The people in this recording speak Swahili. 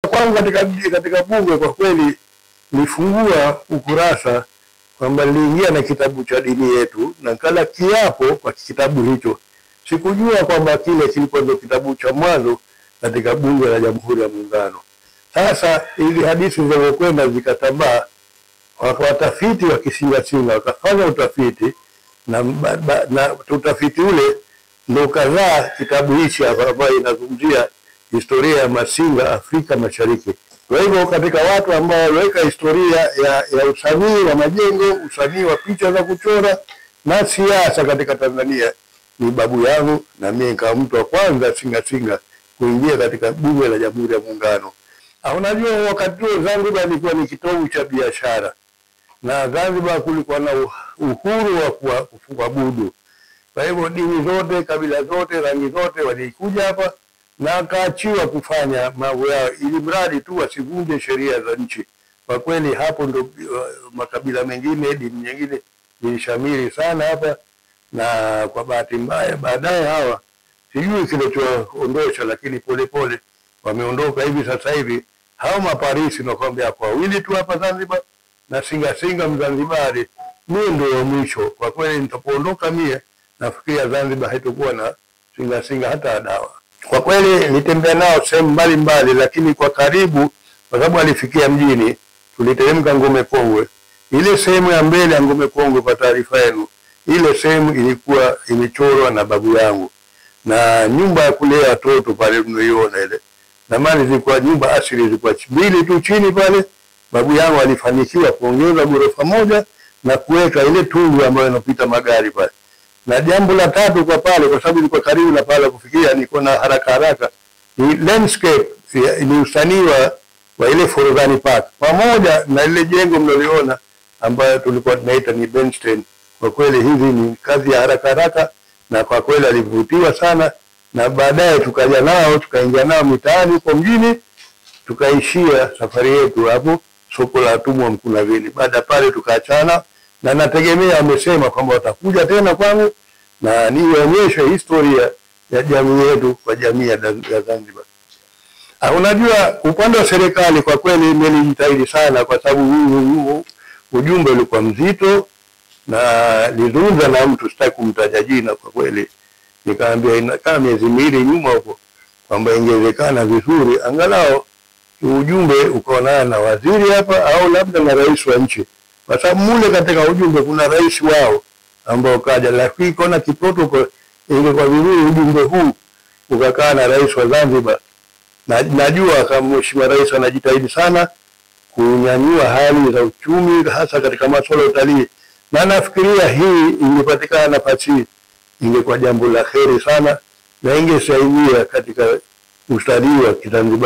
kwangu katika bunge kwa kweli nilifungua ukurasa kwamba niliingia na kitabu cha dini yetu na kala kiapo kwa kitabu hicho. Sikujua kwamba kile kilikuwa ndio kitabu cha mwanzo katika bunge la Jamhuri ya Muungano. Sasa ili hadithi zilizokwenda zikatambaa, watafiti wa Kisingasinga wakafanya utafiti na utafiti ule ndio kazaa kitabu hichi hapa ambayo inazungumzia historia ya Masinga Afrika Mashariki. Kwa hivyo katika watu ambao waliweka historia ya usanii wa majengo, usanii wa picha za kuchora na siasa katika Tanzania ni babu yangu, na mimi kama mtu wa kwanza Singasinga kuingia katika bunge la Jamhuri ya Muungano. Unajua wakati huo Zanzibar ilikuwa ni kitovu cha biashara, na Zanzibar kulikuwa na uhuru wa kuabudu. Kwa hivyo dini zote, kabila zote, rangi zote walikuja hapa na akaachiwa kufanya mambo yao ili mradi tu wasivunje sheria za nchi. Kwa kweli hapo ndo makabila mengine, dini nyingine zilishamiri sana hapa, na kwa bahati mbaya baadaye hawa sijui kilichoondosha, lakini polepole wameondoka. Hivi sasa hivi hao maparisi nakwambia kwa wawili tu hapa Zanzibar, na Singasinga Mzanzibari mimi ndio wa mwisho. Kwa kweli nitapoondoka mie nafikiria Zanzibar haitakuwa na Singasinga hata dawa. Kwa kweli nilitembea nao sehemu mbalimbali, lakini kwa karibu kwa sababu alifikia mjini tuliteremka Ngome Kongwe. Ile sehemu ya mbele ya Ngome Kongwe, kwa taarifa yenu, ile sehemu ilikuwa imechorwa na babu yangu, na nyumba ya kulea watoto pale tunaiona ile, na mali zilikuwa nyumba asili zilikuwa mbili tu chini pale. Babu yangu alifanikiwa kuongeza ghorofa moja na kuweka ile tundu ambayo inapita magari pale. Na jambo la tatu kwa pale, kwa sababu nilikuwa karibu na pale kufikia, niko na haraka ni landscape, ni usanii wa ile Forodhani Park pamoja na ile jengo mnaliona ambayo tulikuwa tunaita ni Bernstein. Kwa kweli hizi ni kazi ya haraka, na kwa kweli alivutiwa sana, na baadaye tukaja nao tukaingia nao mitaani kwa mjini, tukaishia safari yetu hapo soko la Watumwa Mkunazini. Baada pale tukaachana, na nategemea amesema kwamba watakuja tena kwangu na nionyeshe historia ya jamii yetu kwa jamii ya Zanzibar. Unajua upande wa serikali kwa kweli nilijitahidi sana, kwa sababu ujumbe ulikuwa mzito, na nilizungumza na mtu sitaki kumtaja jina. Kwa kweli nikaambia inakaa miezi miwili nyuma huko kwamba ingewezekana vizuri angalau ujumbe ukaonana na waziri hapa au labda na rais wa nchi, kwa sababu mule katika ujumbe kuna rais wao ambao kaja, lakini kuna kiprotokoli ingekuwa vizuri ujumbe huu ukakaa na rais wa Zanzibar. Na najua kama mheshimiwa rais anajitahidi sana kunyanyua hali za uchumi hasa katika masuala ya utalii, na nafikiria hii ingepatikana nafasi ingekuwa jambo la kheri sana na ingesaidia katika utalii wa Zanzibar.